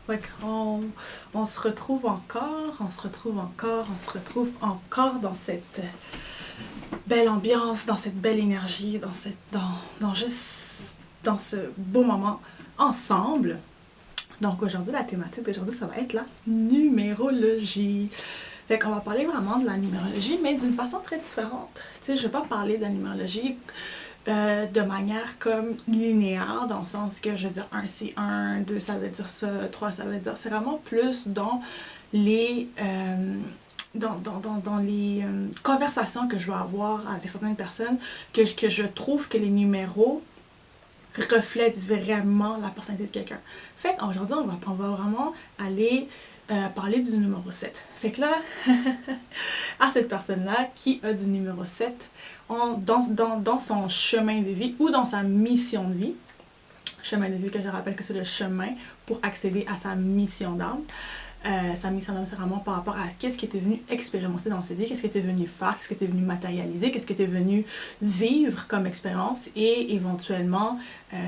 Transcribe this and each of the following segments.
Fait on se retrouve encore, on se retrouve encore dans cette belle ambiance, dans cette belle énergie, dans ce beau moment ensemble. Donc aujourd'hui, la thématique d'aujourd'hui, ça va être la numérologie. Fait qu'on va parler vraiment de la numérologie, mais d'une façon très différente. Tu sais, je vais pas parler de la numérologie de manière comme linéaire, dans le sens que je veux dire 1 c'est 1, 2 ça veut dire ça, 3 ça veut dire. C'est vraiment plus dans les dans les conversations que je vais avoir avec certaines personnes que je trouve que les numéros reflètent vraiment la personnalité de quelqu'un. Fait qu'aujourd'hui, on va vraiment aller parler du numéro 7. Fait que là, à cette personne-là qui a du numéro 7 dans son chemin de vie ou dans sa mission de vie, chemin de vie que je rappelle que c'est le chemin pour accéder à sa mission d'âme. Sa mission d'âme, c'est vraiment par rapport à qu'est-ce qui était venu expérimenter dans cette vie, qu'est-ce qui était venu faire, qu'est-ce qui était venu matérialiser, qu'est-ce qui était venu vivre comme expérience et éventuellement,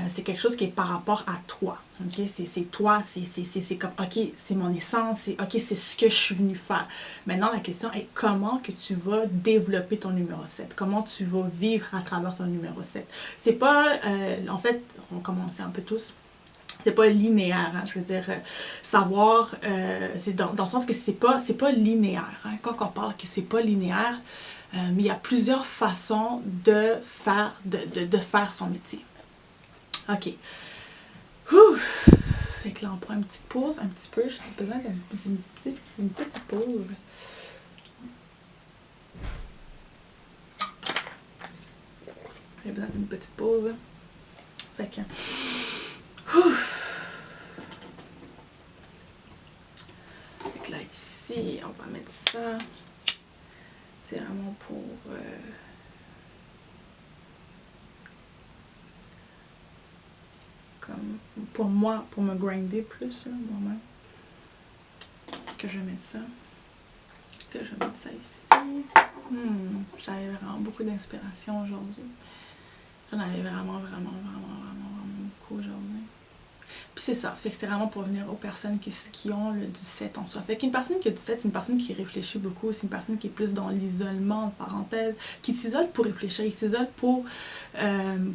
c'est quelque chose qui est par rapport à toi. Okay? C'est toi, c'est comme, ok, c'est mon essence, c'est ok, c'est ce que je suis venu faire. Maintenant, la question est comment que tu vas développer ton numéro 7, comment tu vas vivre à travers ton numéro 7. C'est pas, en fait, on commence un peu tous. C'est pas linéaire, hein, je veux dire, savoir, c'est dans le sens que c'est pas linéaire. Hein, quand on parle que c'est pas linéaire, mais il y a plusieurs façons de faire son métier. Ok. Ouh. Fait que là, on prend une petite pause, un petit peu. J'ai besoin d'une petite pause. J'ai besoin d'une petite pause. Fait que... Ouh. Fait que là, ici, on va mettre ça. C'est vraiment pour... comme pour moi, pour me grinder plus, là, moi-même. Que je mette ça. Que je mette ça ici. J'avais vraiment beaucoup d'inspiration aujourd'hui. J'en avais vraiment beaucoup aujourd'hui. Puis c'est ça, fait que c'était vraiment pour venir aux personnes qui ont le 17 en soi. Fait qu'une personne qui a 17, c'est une personne qui réfléchit beaucoup, c'est une personne qui est plus dans l'isolement, en parenthèse, qui s'isole pour réfléchir, il s'isole pour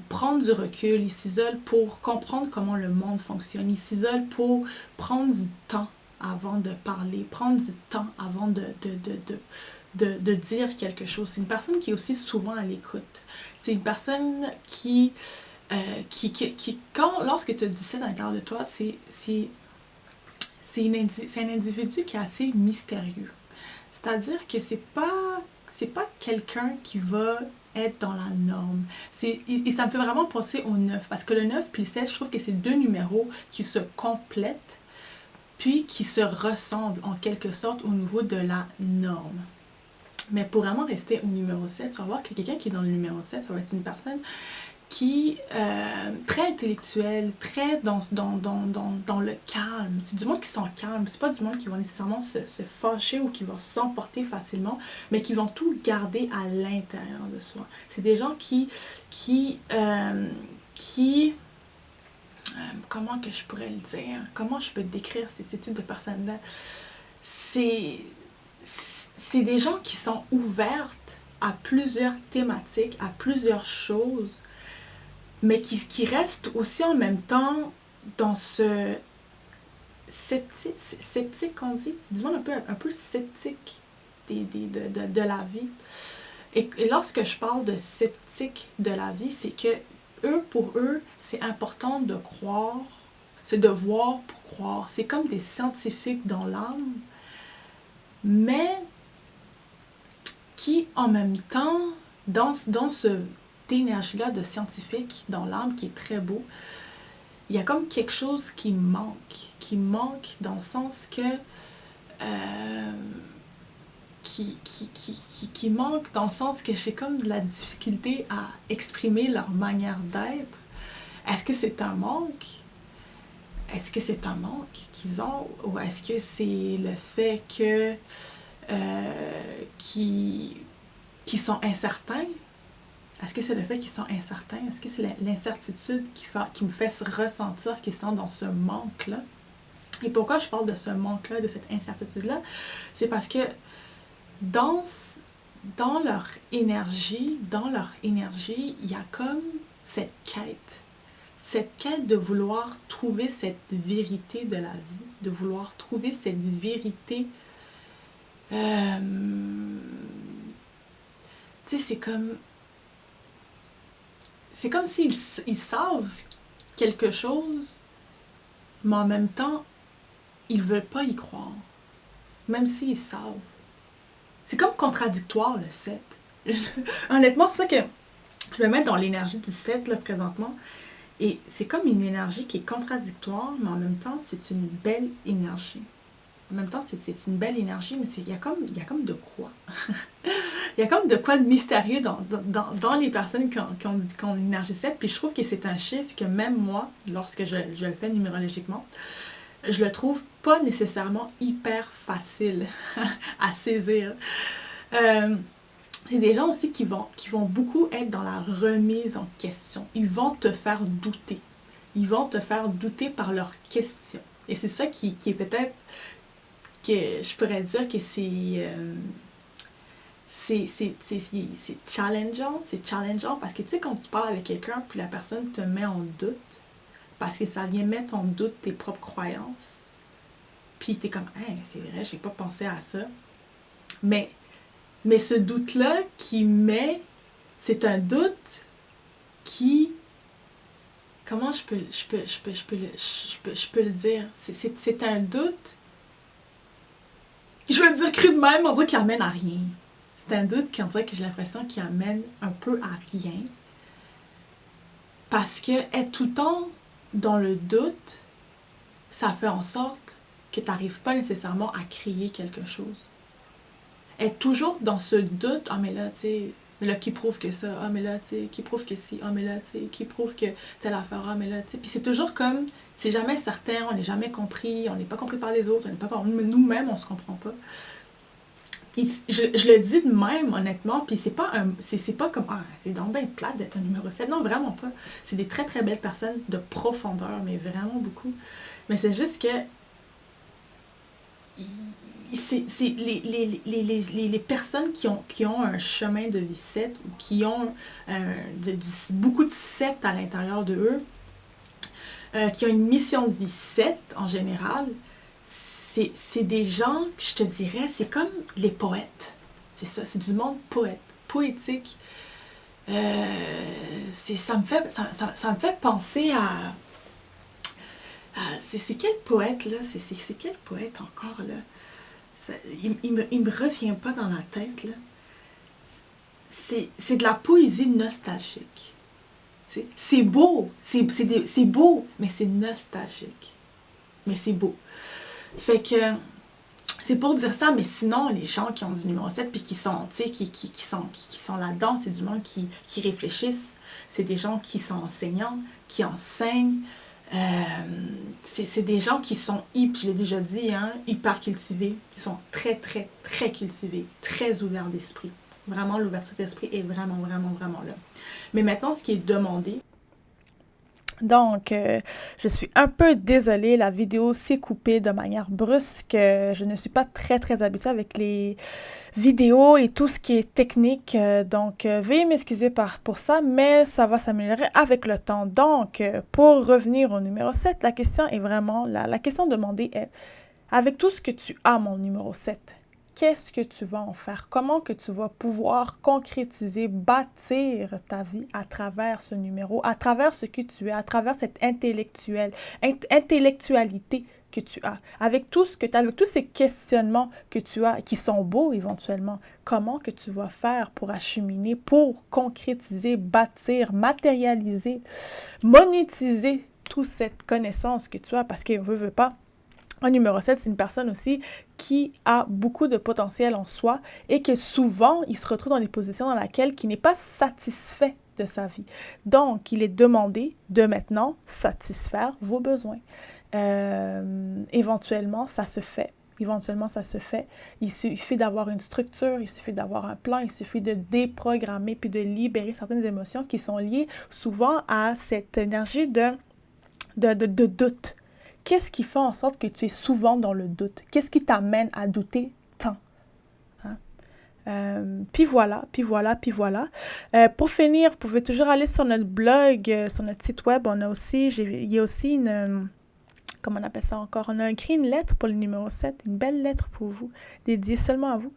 prendre du recul, il s'isole pour comprendre comment le monde fonctionne, il s'isole pour prendre du temps avant de parler, prendre du temps avant de dire quelque chose. C'est une personne qui est aussi souvent à l'écoute. C'est une personne qui lorsque tu as 17 à l'intérieur de toi, c'est un individu qui est assez mystérieux. C'est-à-dire que c'est pas quelqu'un qui va être dans la norme. Et ça me fait vraiment penser au 9, parce que le 9 puis le 7, je trouve que c'est deux numéros qui se complètent, puis qui se ressemblent en quelque sorte au niveau de la norme. Mais pour vraiment rester au numéro 7, tu vas voir que quelqu'un qui est dans le numéro 7, ça va être une personne qui très intellectuel, très dans le calme. C'est du monde qui sont calmes. C'est pas du monde qui va nécessairement se fâcher ou qui va s'emporter facilement, mais qui vont tout garder à l'intérieur de soi. C'est des gens qui comment que je pourrais le dire? Comment je peux décrire ces types de personnes-là? C'est des gens qui sont ouvertes à plusieurs thématiques, à plusieurs choses, mais qui restent aussi en même temps dans ce sceptique qu'on dit, du moins un peu sceptique de la vie. Et lorsque je parle de sceptique de la vie, c'est que pour eux, c'est important de croire, c'est de voir pour croire. C'est comme des scientifiques dans l'âme, mais qui en même temps, dans cette énergie-là de scientifique dans l'âme qui est très beau, il y a comme quelque chose qui manque dans le sens que qui manque dans le sens que j'ai comme de la difficulté à exprimer leur manière d'être. Est-ce que c'est un manque? Est-ce que c'est un manque qu'ils ont? Ou est-ce que c'est le fait que qui sont incertains? Est-ce que c'est le fait qu'ils sont incertains? Est-ce que c'est l'incertitude qui me fait ressentir qu'ils sont dans ce manque-là? Et pourquoi je parle de ce manque-là, de cette incertitude-là? C'est parce que dans leur énergie, il y a comme cette quête de vouloir trouver cette vérité de la vie, de vouloir trouver cette vérité. Tu sais, c'est comme s'ils ils savent quelque chose, mais en même temps, ils veulent pas y croire, même s'ils savent. C'est comme contradictoire, le 7. Honnêtement, c'est ça que je me mets dans l'énergie du 7, là, présentement. Et c'est comme une énergie qui est contradictoire, mais en même temps, c'est une belle énergie. En même temps, c'est une belle énergie, mais il y a comme de quoi. Il y a comme de quoi de mystérieux dans les personnes qui ont une énergie 7. Puis je trouve que c'est un chiffre que même moi, lorsque je le fais numérologiquement, je le trouve pas nécessairement hyper facile à saisir. C'est des gens aussi qui vont beaucoup être dans la remise en question. Ils vont te faire douter. Ils vont te faire douter par leurs questions. Et c'est ça qui est peut-être, que je pourrais dire que c'est challengeant. C'est challengeant parce que tu sais, quand tu parles avec quelqu'un puis la personne te met en doute, parce que ça vient mettre en doute tes propres croyances, puis t'es comme hey, c'est vrai, j'ai pas pensé à ça. Mais ce doute-là c'est un doute qui, comment je peux le dire, c'est un doute, je vais le dire cru de même, on dirait qu'il amène à rien. C'est un doute qu'on dirait que j'ai l'impression qu'il amène un peu à rien. Parce que être tout le temps dans le doute, ça fait en sorte que tu n'arrives pas nécessairement à créer quelque chose. Être toujours dans ce doute, ah mais là, tu sais, mais là, qui prouve que ça, ah mais là, tu sais, qui prouve que si, ah mais là, tu sais, qui prouve que telle affaire, ah mais là, tu sais. Puis c'est toujours comme, c'est jamais certain, on n'est jamais compris, on n'est pas compris par les autres, nous-mêmes, on se comprend pas. Puis je le dis de même, honnêtement, puis c'est pas comme, ah, c'est donc bien plate d'être un numéro 7. Non, vraiment pas. C'est des très très belles personnes de profondeur, mais vraiment beaucoup. Mais c'est juste que c'est les personnes qui ont un chemin de vie 7 ou qui ont beaucoup de 7 à l'intérieur de eux, qui ont une mission de vie 7 en général, c'est des gens, je te dirais, c'est comme les poètes. C'est ça, c'est du monde poétique. Ça me fait penser à c'est quel poète, là? C'est quel poète encore, là? Il me revient pas dans la tête, là. C'est de la poésie nostalgique. C'est beau, c'est beau, mais c'est nostalgique. Mais c'est beau. Fait que c'est pour dire ça, mais sinon, les gens qui ont du numéro 7 puis qui sont, tu sais, qui sont là-dedans, c'est du monde qui réfléchissent. C'est des gens qui sont enseignants, qui enseignent. C'est des gens qui sont, je l'ai déjà dit, hein, hyper cultivés, qui sont très, très, très cultivés, très ouverts d'esprit. Vraiment, l'ouverture d'esprit est vraiment, vraiment, vraiment là. Mais maintenant, ce qui est demandé... Donc, je suis un peu désolée, la vidéo s'est coupée de manière brusque. Je ne suis pas très, très habituée avec les vidéos et tout ce qui est technique. Donc, veuillez m'excuser pour ça, mais ça va s'améliorer avec le temps. Donc, pour revenir au numéro 7, la question est vraiment, la question demandée est, avec tout ce que tu as, mon numéro 7, qu'est-ce que tu vas en faire? Comment que tu vas pouvoir concrétiser, bâtir ta vie à travers ce numéro, à travers ce que tu es, à travers cette intellectualité que tu as, avec tout ce que tu as, avec tous ces questionnements que tu as, qui sont beaux éventuellement, comment que tu vas faire pour acheminer, pour concrétiser, bâtir, matérialiser, monétiser toute cette connaissance que tu as, parce qu'il veut pas. Un numéro 7, c'est une personne aussi qui a beaucoup de potentiel en soi et que souvent, il se retrouve dans des positions dans lesquelles il n'est pas satisfait de sa vie. Donc, il est demandé de maintenant satisfaire vos besoins. Éventuellement, ça se fait. Il suffit d'avoir une structure, il suffit d'avoir un plan, il suffit de déprogrammer puis de libérer certaines émotions qui sont liées souvent à cette énergie de doute Qu'est-ce qui fait en sorte que tu es souvent dans le doute? Qu'est-ce qui t'amène à douter tant? Puis voilà. Pour finir, vous pouvez toujours aller sur notre blog, sur notre site web. Il y a aussi une... comment on appelle ça encore? On a écrit une lettre pour le numéro 7, une belle lettre pour vous, dédiée seulement à vous.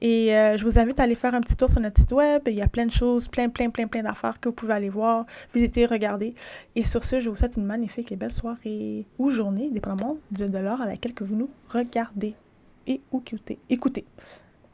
Et je vous invite à aller faire un petit tour sur notre site web. Il y a plein de choses, plein d'affaires que vous pouvez aller voir, visiter, regarder. Et sur ce, je vous souhaite une magnifique et belle soirée ou journée, dépendamment de l'heure à laquelle que vous nous regardez et ou écoutez.